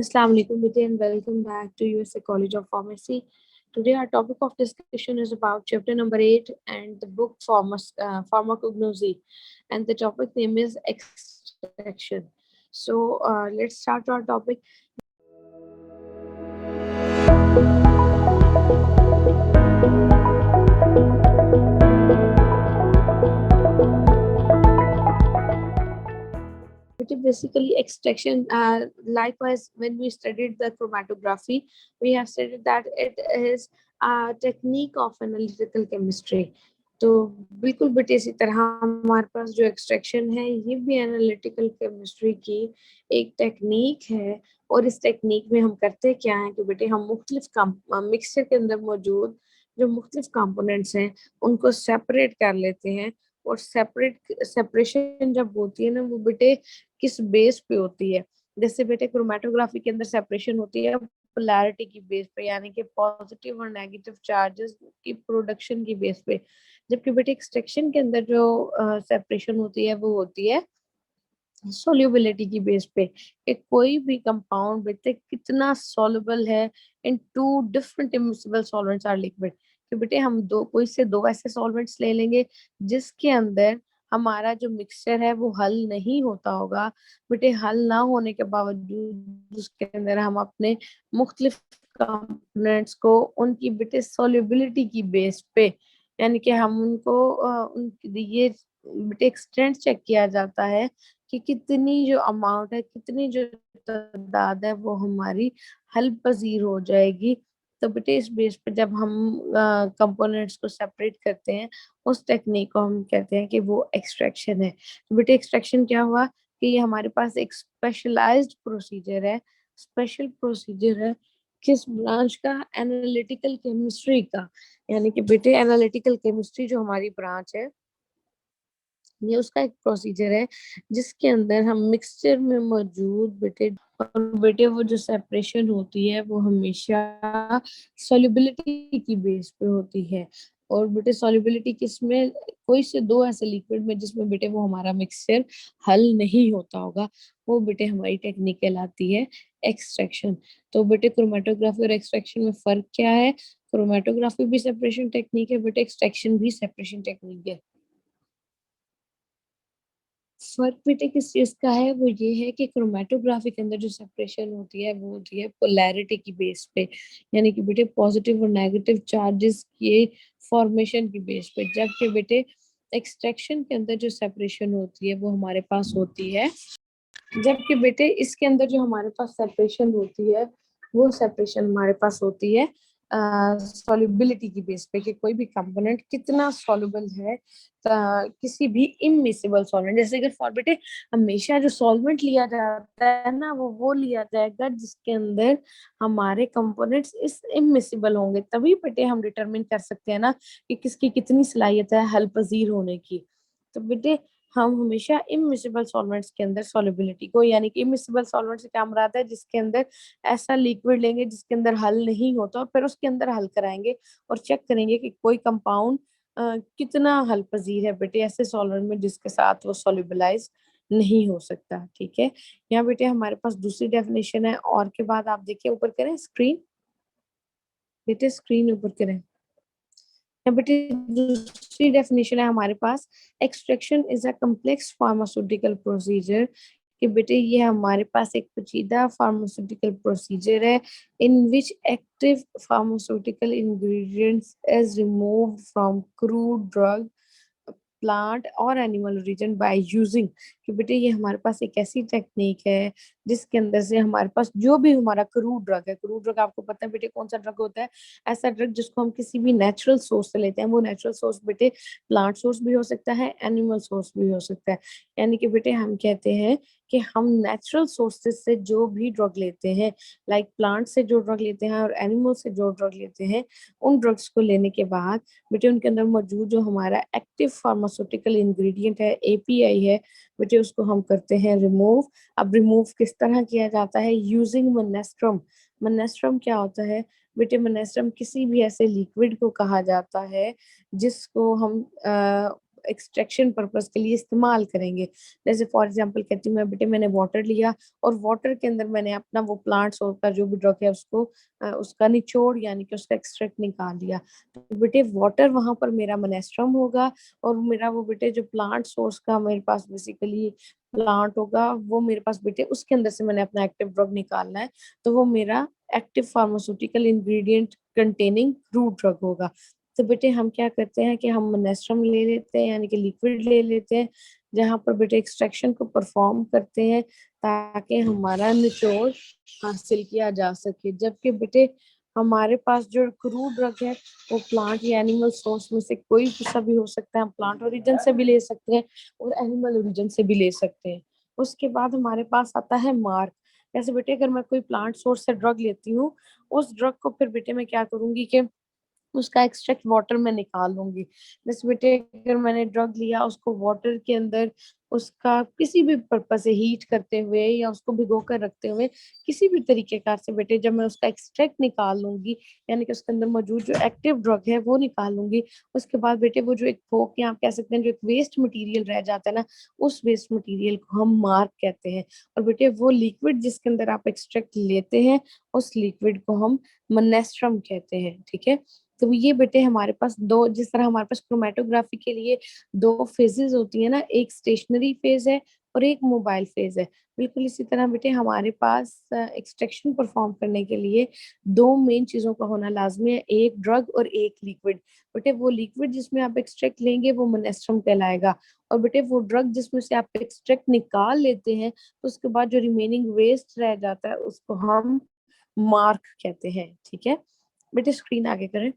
Assalamu alaikum, Bete, and welcome back to USA College of Pharmacy. Today, our topic of discussion is about chapter number 8 and the book Pharmacognosy, and the topic name is extraction. So, let's start our topic. Which is basically extraction. Likewise, when we studied the chromatography, we have studied that it is a technique of analytical chemistry. तो बिल्कुल बेटे इसी तरह हमारे पास जो extraction है ये भी एनालिटिकल केमिस्ट्री की एक टेक्निक है। और इस टेक्निक में हम करते क्या है कि बेटे हम मुख्तलिफ मिक्सचर के अंदर मौजूद जो मुख्तलिफ कंपोनेंट्स हैं उनको सेपरेट कर लेते हैं। और सेपरेशन जब होती है ना वो बेटे किस बेस पे होती है। जैसे बेटे क्रोमेटोग्राफी के अंदर सेपरेशन होती है पोलैरिटी की बेस पे, यानी कि पॉजिटिव और नेगेटिव चार्जेस की प्रोडक्शन की बेस पे। जबकि बेटे एक्सट्रैक्शन के अंदर जो सेपरेशन होती है वो होती है सोल्यूबिलिटी की बेस पे कि कोई भी कंपाउंड बेटे कितना सॉल्युबल है in two different immiscible solvents or liquid. कि बेटे हम दो कोई से दो ऐसे सॉल्वेंट्स ले लेंगे जिसके अंदर हमारा जो मिक्सचर है वो हल नहीं होता होगा। बेटे हल ना होने के बावजूद उसके अंदर हम अपने मुख्तलिफ कंपोनेंट्स को उनकी बेटे सॉल्युबिलिटी की बेस पे, यानी कि हम उनको उनकी ये बेटे एक्सटेंट चेक किया जाता है कि कितनी जो अमाउंट है, कितनी जो तादाद है वो हमारी हल पजीर हो जाएगी। तो बेटे इस बेस पे जब हम कंपोनेंट्स को सेपरेट करते हैं उस टेक्निक को हम कहते हैं कि वो एक्सट्रैक्शन है। तो बेटे एक्सट्रैक्शन क्या हुआ कि ये हमारे पास एक स्पेशलाइज्ड प्रोसीजर है, स्पेशल प्रोसीजर है किस ब्रांच का, एनालिटिकल केमिस्ट्री का। यानी कि बेटे एनालिटिकल केमिस्ट्री जो हमारी ब्रांच है ये उसका एक प्रोसीजर है जिसके अंदर हम मिक्सचर में मौजूद बेटे और बेटे वो जो सेपरेशन होती है वो हमेशा सॉल्युबिलिटी की बेस पे होती है। और बेटे सॉल्युबिलिटी किसमें, कोई से दो ऐसे लिक्विड में जिसमें बेटे वो हमारा मिक्सचर हल नहीं होता होगा, वो बेटे हमारी टेक्निक कहलाती है एक्सट्रैक्शन। तो बेटे क्रोमेटोग्राफी और एक्सट्रैक्शन में फर्क क्या है? क्रोमेटोग्राफी भी सेपरेशन टेक्निक है बेटे, एक्सट्रैक्शन भी सेपरेशन टेक्निक है। फर्क बेटे किस चीज का है, वो ये है कि क्रोमेटोग्राफी के अंदर जो सेपरेशन होती है वो होती है पोलैरिटी की बेस पे, यानी कि बेटे पॉजिटिव और नेगेटिव चार्जेस के फॉर्मेशन की बेस पे। जबकि बेटे एक्सट्रैक्शन के अंदर जो सेपरेशन होती है वो हमारे पास होती है, जबकि बेटे इसके अंदर जो हमारे पास सेपरेशन होती है वो सेपरेशन हमारे पास होती है सॉल्युबिलिटी की बेस पे कि कोई भी कंपोनेंट कितना सॉल्युबल है किसी भी इमिसिबल सॉल्वेंट। जैसे अगर फॉर बेटे हमेशा जो सॉल्वेंट लिया जाता है ना वो लिया जाएगा जिसके अंदर हमारे कंपोनेंट्स इस इमिसिबल होंगे, तभी बेटे हम डिटरमिन कर सकते हैं ना कि किसकी कितनी सलाहियत है हल पजीर होने की। तो बेटे हम हमेशा इमिसिबल सॉल्वेंट्स के अंदर सॉल्युबिलिटी को, यानी कि इमिसिबल सॉल्वेंट से क्या मुराद है, जिसके अंदर ऐसा लिक्विड लेंगे जिसके अंदर हल नहीं होता और फिर उसके अंदर हल कराएंगे और चेक करेंगे कि कोई कंपाउंड कितना हल पजीर है बेटे ऐसे सॉल्वेंट में जिसके साथ वो सॉल्युबलाइज नहीं हो सकता। ठीक है, यहाँ बेटे हमारे पास दूसरी डेफिनेशन है और के बाद आप देखिए ऊपर करें स्क्रीन, बेटे स्क्रीन ऊपर करें। यहाँ बेटे दूसरी डेफिनेशन है हमारे पास, extraction is a complex pharmaceutical procedure. कि बेटे ये हमारे पास एक पेचीदा फार्मास्यूटिकल प्रोसीजर है in which active pharmaceutical ingredients is removed from crude drug plant और एनिमल ओरिजिन बाय यूजिंग। कि बेटे ये हमारे पास एक ऐसी टेक्निक है जिसके अंदर से हमारे पास जो भी हमारा क्रूड ड्रग है, क्रूड ड्रग आपको पता है बेटे कौन सा ड्रग होता है, ऐसा ड्रग जिसको हम किसी भी नेचुरल सोर्स से लेते हैं। वो नेचुरल सोर्स बेटे प्लांट सोर्स भी हो सकता है, एनिमल सोर्स भी हो सकता है। यानी कि बेटे हम कहते हैं कि हम नेचुरल सोर्सेज से जो भी ड्रग लेते हैं, लाइक प्लांट से जो ड्रग लेते हैं और एनिमल से जो ड्रग लेते हैं, उन ड्रग्स को लेने के बाद बेटे उनके अंदर मौजूद जो हमारा एक्टिव फार्मास्यूटिकल इंग्रेडिएंट है, एपीआई है बेटे, उसको हम करते हैं रिमूव। अब रिमूव किस तरह किया जाता है, यूजिंग मनेस्ट्रम। मनेस्ट्रम क्या होता है बेटे, मनेस्ट्रम किसी भी ऐसे लिक्विड को कहा जाता है जिसको हम एक्सट्रैक्शन पर्पस के लिए इस्तेमाल करेंगे। जैसे फॉर एग्जांपल कहती हूँ मैं, बेटे मैंने वाटर लिया और वाटर के अंदर मैंने अपना वो प्लांट सोर्स का जो भी ड्रग है उसको उसका निचोड़ यानी कि उसका एक्सट्रैक्ट निकाल लिया। तो बेटे वाटर वहां पर मेरा मोनेस्ट्रम होगा, और मेरा वो बेटे जो प्लांट सोर्स का मेरे पास बेसिकली प्लांट होगा वो मेरे पास बेटे उसके अंदर से मैंने अपना एक्टिव ड्रग निकालना है, तो वो मेरा active pharmaceutical ingredient containing crude drug होगा। तो बेटे हम क्या करते हैं कि हम मोनेस्ट्रम ले लेते हैं यानी कि लिक्विड ले लेते हैं, जहां पर बेटे एक्सट्रैक्शन को परफॉर्म करते हैं ताकि हमारा निचोड़ हासिल किया जा सके। जबकि बेटे हमारे पास जो क्रूड ड्रग है वो प्लांट या एनिमल सोर्स में से कोई सा भी हो सकता है, हम प्लांट ओरिजिन से भी ले सकते हैं और एनिमल ओरिजिन से भी ले सकते हैं। उसके बाद हमारे पास आता है मार्क। जैसे बेटे अगर मैं कोई प्लांट सोर्स से ड्रग लेती हूँ, उस ड्रग को फिर बेटे मैं क्या करूंगी कि उसका एक्सट्रैक्ट वाटर में निकाल लूंगी। जैसे बेटे अगर मैंने ड्रग लिया उसको वाटर के अंदर उसका किसी भी पर्पज से हीट करते हुए या उसको भिगो कर रखते हुए किसी भी तरीके कार से बेटे जब मैं उसका एक्सट्रैक्ट निकाल लूंगी यानी कि उसके अंदर मौजूद जो एक्टिव ड्रग है वो निकाल लूंगी, उसके बाद बेटे वो जो एक थोक या आप कह सकते हैं जो एक वेस्ट मटेरियल रह जाता है ना, उस वेस्ट मटेरियल को हम मार्क कहते हैं। और बेटे वो लिक्विड जिसके अंदर आप एक्सट्रैक्ट लेते हैं उस लिक्विड को हम मोनेस्ट्रम कहते हैं। ठीक है, तो ये बेटे हमारे पास दो, जिस तरह हमारे पास क्रोमेटोग्राफी के लिए दो फेजेस होती है ना, एक स्टेशनरी फेज है और एक मोबाइल फेज है, बिल्कुल इसी तरह बेटे हमारे पास एक्सट्रैक्शन परफॉर्म करने के लिए दो मेन चीजों का होना लाजमी है, एक ड्रग और एक लिक्विड। बेटे वो लिक्विड जिसमें आप एक्सट्रैक्ट लेंगे वो मोनेस्ट्रम कहलाएगा, और बेटे वो ड्रग जिसमें से आप एक्सट्रैक्ट निकाल लेते हैं तो उसके बाद जो रिमेनिंग वेस्ट रह जाता है उसको हम मार्क कहते हैं। ठीक है बेटे, स्क्रीन आगे करें।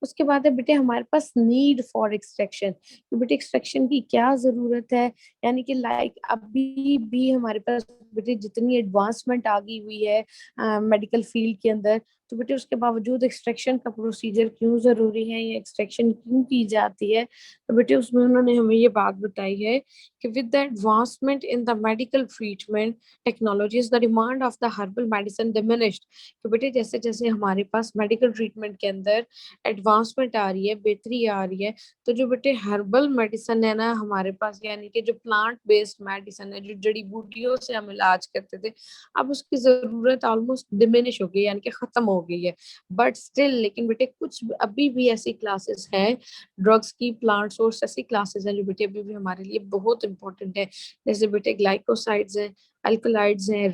उसके बाद है बेटे हमारे पास नीड फॉर एक्सट्रैक्शन, कि बेटे एक्सट्रैक्शन की क्या जरूरत है, यानी कि लाइक अभी भी हमारे पास बेटे जितनी एडवांसमेंट आ गई हुई है मेडिकल फील्ड के अंदर, तो बेटे उसके बावजूद एक्सट्रैक्शन का प्रोसीजर क्यों जरूरी है या एक्सट्रैक्शन क्यों की जाती है, तो बेटे उसमें उन्होंने हमें ये बात बताई है कि with the advancement in the medical treatment technologies the demand of the herbal medicine diminished. तो बेटे जैसे जैसे हमारे पास मेडिकल ट्रीटमेंट के अंदर एडवांसमेंट आ रही है, बेहतरी आ रही है, तो जो बेटे हर्बल मेडिसिन है ना हमारे पास, यानी कि जो प्लांट बेस्ड मेडिसिन है, जो जड़ी बूटियों से हम इलाज करते थे, अब उसकी जरूरत ऑलमोस्ट डिमिनिश हो गई यानी कि खत्म हो गई है। बट स्टिल लेकिन बेटे कुछ अभी भी ऐसी क्लासेस हैं ड्रग्स की, प्लांट सोर्स ऐसी क्लासेस हैं जो बेटे अभी भी हमारे लिए बहुत इंपॉर्टेंट है। जैसे बेटे ग्लाइकोसाइड्स हैं, अल्कलाइड्स हैं,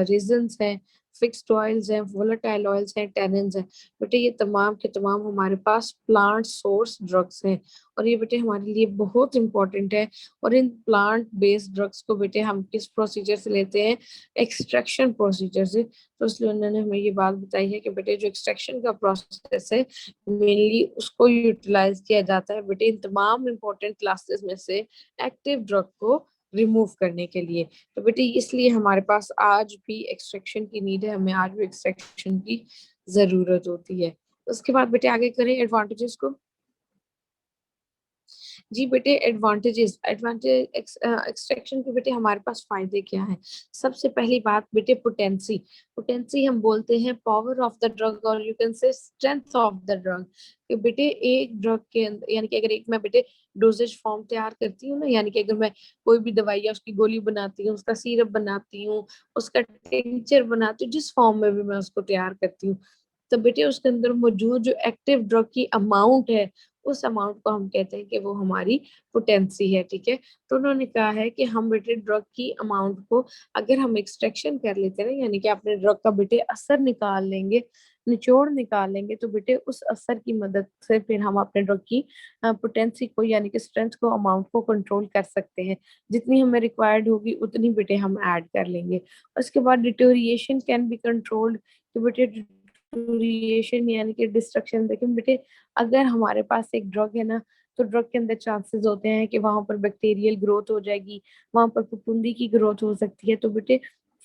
रेजन्स हैं, फिक्स्ड ऑयल्स हैं, वोलेटाइल ऑयल्स हैं, टेनिन्स हैं। बेटे ये तमाम के तमाम हमारे पास प्लांट सोर्स ड्रग्स हैं, और ये बेटे हमारे लिए बहुत इंपॉर्टेंट है। और इन प्लांट बेस्ड ड्रग्स को बेटे हम किस प्रोसीजर से लेते हैं, एक्सट्रैक्शन प्रोसीजर से। तो इसलिए उन्होंने हमें ये बात बताई है कि बेटे जो एक्सट्रैक्शन का प्रोसेस है मेनली उसको यूटिलाइज किया जाता है बेटे इन तमाम इंपॉर्टेंट क्लासेस में से एक्टिव ड्रग को रिमूव करने के लिए। तो बेटे इसलिए हमारे पास आज भी एक्सट्रैक्शन की नीड है, हमें आज भी एक्सट्रैक्शन की जरूरत होती है। उसके बाद बेटे आगे करें एडवांटेजेस को। जी बेटे, एडवांटेजेस, एडवांटेज एक्सट्रैक्शन के बेटे हमारे पास फायदे क्या हैं। सबसे पहली बात बेटे पोटेंसी। पोटेंसी हम बोलते हैं पावर ऑफ द ड्रग, और you can say strength of the drug. कि बेटे एक ड्रग के अंदर यानी कि अगर एक मैं बेटे डोजेज फॉर्म तैयार करती हूँ ना, यानी कि अगर मैं कोई भी दवाई या उसकी गोली बनाती हूँ, उसका सिरप बनाती हूँ, उसका टिंचर बनाती हूँ, जिस फॉर्म में भी मैं उसको तैयार करती हूँ, तो बेटे उसके अंदर मौजूद जो एक्टिव ड्रग की अमाउंट है उस अमाउंट को हम कहते हैं कि वो हमारी पोटेंसी है। ठीक है, तो उन्होंने कहा है कि हम बेटे ड्रग की अमाउंट को अगर हम एक्सट्रैक्शन कर लेते हैं ना, यानी कि अपने ड्रग का बेटे असर निकाल लेंगे, निचोड़ निकाल लेंगे, तो बेटे उस असर की मदद से फिर हम अपने ड्रग की पोटेंसी को यानी कि स्ट्रेंथ को, अमाउंट को कंट्रोल कर सकते हैं। जितनी हमें रिक्वायर्ड होगी उतनी बेटे हम ऐड कर लेंगे। उसके बाद डिटोरिएशन कैन बी कंट्रोल्ड। तो बेटे डिटोरिएशन यानी कि डिस्ट्रक्शन, देखिए बेटे अगर हमारे पास एक ड्रग है ना, तो ड्रग के अंदर चांसेस होते हैं कि वहां पर बैक्टीरियल ग्रोथ हो जाएगी, वहां पर फफूंदी की ग्रोथ हो सकती है। तो बेटे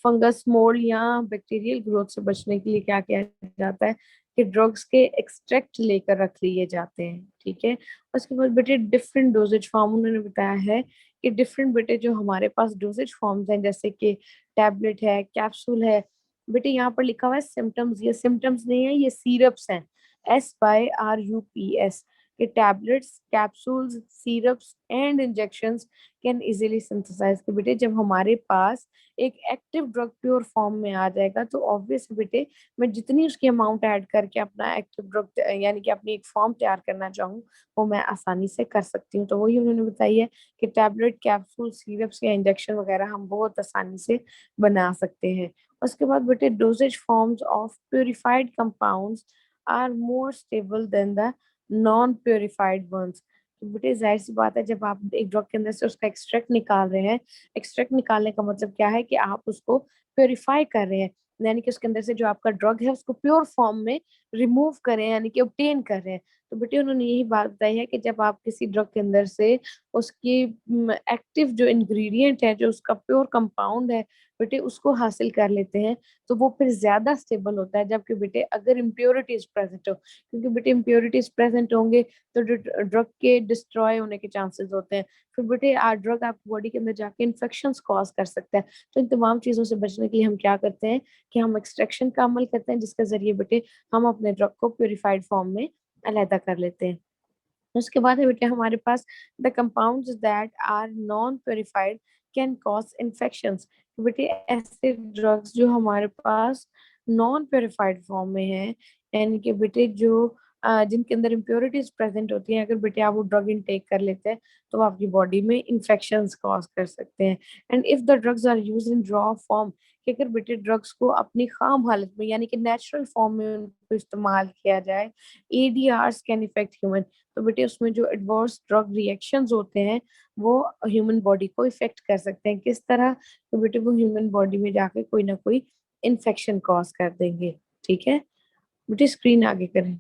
फंगस, मोल्ड या बैक्टीरियल ग्रोथ से बचने के लिए क्या किया जाता है कि ड्रग्स के एक्सट्रैक्ट लेकर रख लिए जाते हैं। ठीक है, उसके बाद बेटे डिफरेंट डोजेज फॉर्म उन्होंने बताया है कि डिफरेंट बेटे जो हमारे पास डोजेज फॉर्म्स हैं, जैसे कि टैबलेट है, कैप्सूल है। बेटे यहाँ पर लिखा हुआ है सिम्टम्स, ये सिम्टम्स नहीं है, ये सीरप्स हैं, SYRUPS। कि tablets, capsules, syrups and injections can easily synthesize. कि बेटे जब हमारे पास एक एक्टिव ड्रग प्योर फॉर्म में आ जाएगा तो ऑब्वियस बेटे मैं जितनी उसकी अमाउंट ऐड करके अपना एक्टिव ड्रग यानी कि अपनी एक फॉर्म तैयार करना चाहूँ वो मैं आसानी से कर सकती हूँ। तो वही उन्होंने बताई है कि टैबलेट, कैप्सूल, सिरप्स या इंजेक्शन वगैरह हम बहुत आसानी से बना सकते हैं। उसके बाद बेटे dosages forms of purified compounds are more stable than the non purified ones. तो बेटे जाहिर सी बात है जब आप एक ड्रग के अंदर से उसका एक्सट्रैक्ट निकाल रहे हैं, एक्सट्रैक्ट निकालने का मतलब क्या है कि आप उसको प्योरीफाई कर रहे हैं, यानी कि उसके अंदर से जो आपका ड्रग है उसको प्योर फॉर्म में रिमूव कर रहे हैं, यानी कि ऑब्टेन कर रहे हैं। तो बेटे उन्होंने यही बात बताई है कि जब आप किसी ड्रग के अंदर से उसकी एक्टिव जो इंग्रेडिएंट है, जो उसका प्योर कंपाउंड है बेटे उसको हासिल कर लेते हैं तो वो फिर ज्यादा स्टेबल होता है। जबकि बेटे अगर इम्प्योरिटीज प्रेजेंट हो, क्योंकि बेटे इम्प्योरिटीज प्रेजेंट होंगे तो ड्रग के डिस्ट्रॉय होने के चांसेस होते हैं। फिर बेटे ड्रग आपकी बॉडी के अंदर जाके इन्फेक्शन कॉज कर सकता है। तो इन तमाम चीजों से बचने के लिए हम क्या करते हैं कि हम एक्सट्रैक्शन का अमल करते हैं, जिसके जरिए बेटे हम अपने ड्रग को प्योरीफाइड फॉर्म में अलहदा कर लेते हैं। उसके बाद है बेटे हमारे पास the compounds that are non purified can cause infections. बेटे ऐसे ड्रग्स जो हमारे पास नॉन प्योरिफाइड फॉर्म में है, यानी कि बेटे जो जिनके अंदर इम्प्योरिटीज प्रेजेंट होती हैं, अगर बेटे आप वो ड्रग इनटेक कर लेते हैं तो वो आपकी बॉडी में इन्फेक्शंस कॉज कर सकते हैं। And if the drugs are use in raw form, कि अगर बेटे ड्रग्स को अपनी खाम हालत में यानी कि नेचुरल फॉर्म में उनको इस्तेमाल किया जाए, एडीआरस कैन इफेक्ट ह्यूमन। तो बेटे उसमें जो एडवर्स ड्रग रिएक्शंस होते हैं वो ह्यूमन बॉडी को इफेक्ट कर सकते हैं। किस तरह? तो बेटे वो ह्यूमन बॉडी में जाके कोई ना कोई इन्फेक्शन कॉज कर देंगे। ठीक है बेटे, स्क्रीन आगे करें।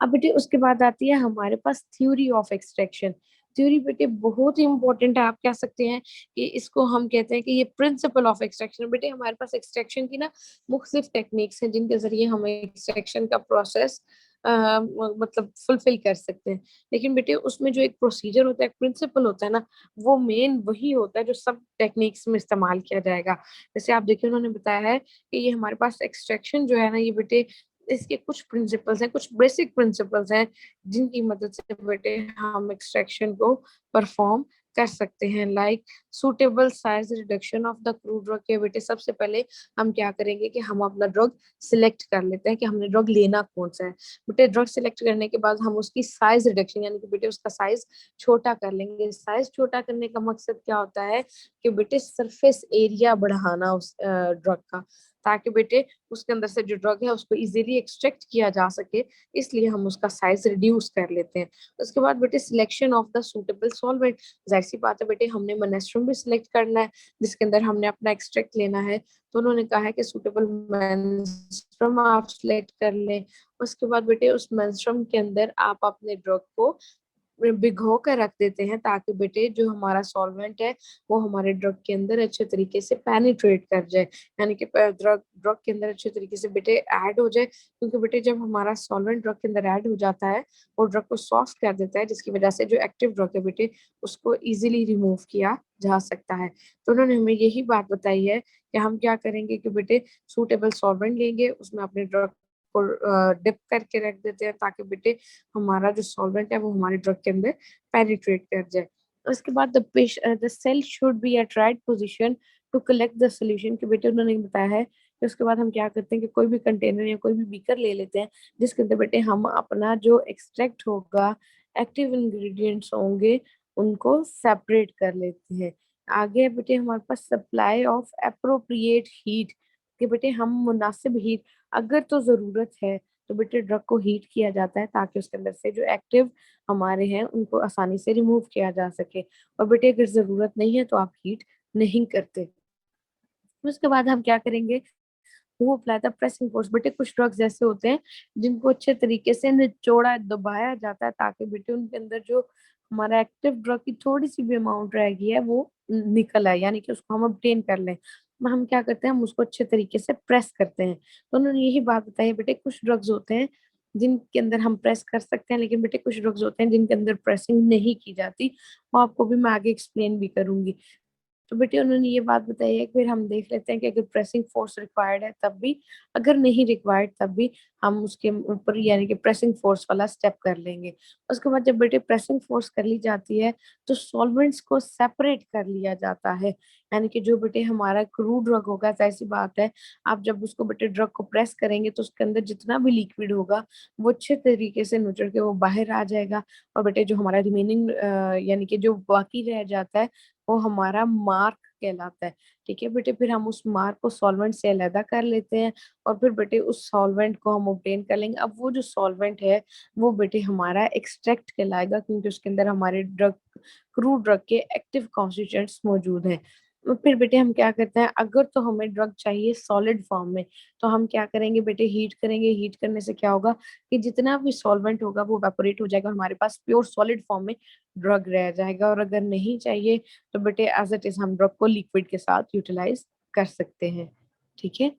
अब बेटे उसके बाद आती है हमारे पास थ्योरी ऑफ एक्सट्रैक्शन। थ्योरी बेटे बहुत ही इंपॉर्टेंट है, आप कह सकते हैं कि इसको हम कहते हैं कि ये प्रिंसिपल ऑफ एक्सट्रैक्शन। बेटे हमारे पास एक्सट्रैक्शन की ना मुख्तलिफ टेक्निक्स हैं जिनके जरिए हम एक्सट्रैक्शन का प्रोसेस मतलब फुलफिल कर सकते हैं। लेकिन बेटे उसमें जो एक प्रोसीजर होता है, एक प्रिंसिपल होता है ना, वो मेन वही होता है जो सब टेक्निक्स में इस्तेमाल किया जाएगा। जैसे आप देखिए उन्होंने बताया है कि ये हमारे पास एक्सट्रैक्शन जो है ना, ये बेटे इसके कुछ प्रिंसिपल्स हैं, कुछ बेसिक प्रिंसिपल्स हैं जिनकी मदद से बेटे हम एक्सट्रैक्शन को परफॉर्म कर सकते हैं। Like suitable size reduction of the crude drug. के बेटे सबसे पहले हम क्या करेंगे कि हम अपना ड्रग सिलेक्ट कर लेते हैं कि हमने ड्रग लेना कौन सा है। बेटे ड्रग सिलेक्ट करने के बाद हम उसकी साइज रिडक्शन यानी कि बेटे उसका साइज छोटा कर लेंगे। साइज छोटा करने का मकसद क्या होता है कि बेटे सरफेस एरिया बढ़ाना उस ड्रग का, ताकि बेटे उसके अंदर से जो ड्रग है उसको इजीली एक्सट्रैक्ट किया जा सके, इसलिए हम उसका साइज रिड्यूस कर लेते हैं। उसके बाद बेटे selection of the suitable solvent. जाहिर सी बात है बेटे हमने मेनेस्ट्रुम भी सिलेक्ट करना है जिसके अंदर हमने अपना एक्सट्रैक्ट लेना है, तो उन्होंने कहा है कि सूटेबल मेनेस्ट्रुम आप सिलेक्ट कर लें। उसके बाद बेटे उस मेनेस्ट्रुम के अंदर आप अपने ड्रग को भिगो कर रख देते हैं, ताकि बेटे जो हमारा सॉल्वेंट है वो हमारे ड्रग के अंदर अच्छे तरीके से पेनिट्रेट कर जाए, यानी कि ड्रग ड्रग के अंदर अच्छे तरीके से बेटे ऐड हो जाए। क्योंकि बेटे जब हमारा सॉल्वेंट ड्रग के अंदर ऐड हो जाता है वो ड्रग को सॉफ्ट कर देता है, जिसकी वजह से जो एक्टिव ड्रग है बेटे उसको इजीली रिमूव किया जा सकता है। तो उन्होंने हमें यही बात बताई है कि हम क्या करेंगे कि बेटे सूटेबल सॉल्वेंट लेंगे, उसमें अपने ड्रग को डिप करके रख देते हैं, ताकि बेटे हमारा जो सॉल्वेंट है वो हमारे ड्रग के अंदर पेनिट्रेट कर जाए। उसके बाद the cell should be at right position to collect the solution. के बेटे उन्होंने बताया है कि उसके बाद हम क्या करते हैं कि कोई भी कंटेनर या कोई भी बीकर ले लेते हैं जिसके अंदर बेटे हम अपना जो एक्सट्रैक्ट होगा, एक्टिव इंग्रेडिएंट्स होंगे, उनको सेपरेट कर लेते हैं। आगे बेटे हमारे पास सप्लाई ऑफ अप्रोप्रिएट हीट। कि बेटे हम मुनासिब हीट, अगर तो जरूरत है तो बेटे ड्रग को हीट किया जाता है ताकि उसके अंदर से जो एक्टिव हमारे हैं उनको आसानी से रिमूव किया जा सके। और बेटे अगर जरूरत नहीं है तो आप हीट नहीं करते। उसके बाद हम क्या करेंगे, वो अप्लाई था प्रेसिंग फोर्स। बेटे कुछ ड्रग्स ऐसे होते हैं जिनको अच्छे तरीके से निचोड़ा दबाया जाता है ताकि बेटे उनके अंदर जो हमारा एक्टिव ड्रग की थोड़ी सी भी अमाउंट रह गई है वो निकल आए, यानी कि उसको हम obtain कर लें। हम क्या करते हैं, हम उसको अच्छे तरीके से प्रेस करते हैं। तो उन्होंने यही बात बताई है बेटे कुछ ड्रग्स होते हैं जिनके अंदर हम प्रेस कर सकते हैं, लेकिन बेटे कुछ ड्रग्स होते हैं जिनके अंदर प्रेसिंग नहीं की जाती। वो आपको भी मैं आगे एक्सप्लेन भी करूंगी। तो बेटे उन्होंने ये बात बताई है कि फिर हम देख लेते हैं कि अगर प्रेसिंग फोर्स रिक्वायर्ड है तब भी, अगर नहीं रिक्वायर्ड तब भी हम उसके ऊपर यानी कि प्रेसिंग फोर्स वाला स्टेप कर लेंगे। उसके बाद जब बेटे प्रेसिंग फोर्स कर ली जाती है तो सॉल्वेंट्स को सेपरेट कर लिया जाता है। यानी कि जो बेटे हमारा क्रूड ड्रग होगा, ज़ाहिर-सी बात है, आप जब उसको बेटे ड्रग को प्रेस करेंगे तो उसके अंदर जितना भी लिक्विड होगा वो अच्छे तरीके से निचड़ के वो बाहर आ जाएगा, और बेटे जो हमारा रिमेनिंग यानी कि जो बाकी रह जाता है वो हमारा मार्क कहलाता है। ठीक है बेटे, फिर हम उस मार्क को सॉल्वेंट से अलग कर लेते हैं और फिर बेटे उस सॉल्वेंट को हम ऑब्टेन कर लेंगे। अब वो जो सॉल्वेंट है वो बेटे हमारा एक्सट्रैक्ट कहलाएगा, क्योंकि उसके अंदर हमारे ड्रग क्रूड ड्रग के एक्टिव कॉन्स्टिट्यूएंट्स मौजूद हैं। फिर बेटे हम क्या करते हैं, अगर तो हमें ड्रग चाहिए सॉलिड फॉर्म में, तो हम क्या करेंगे बेटे, हीट करेंगे। हीट करने से क्या होगा कि जितना भी सॉल्वेंट होगा वो इवेपोरेट हो जाएगा और हमारे पास प्योर सॉलिड फॉर्म में ड्रग रह जाएगा। और अगर नहीं चाहिए तो बेटे एज़ इट इज़ हम ड्रग को लिक्विड के साथ यूटिलाइज़ कर सकते हैं। ठीक है?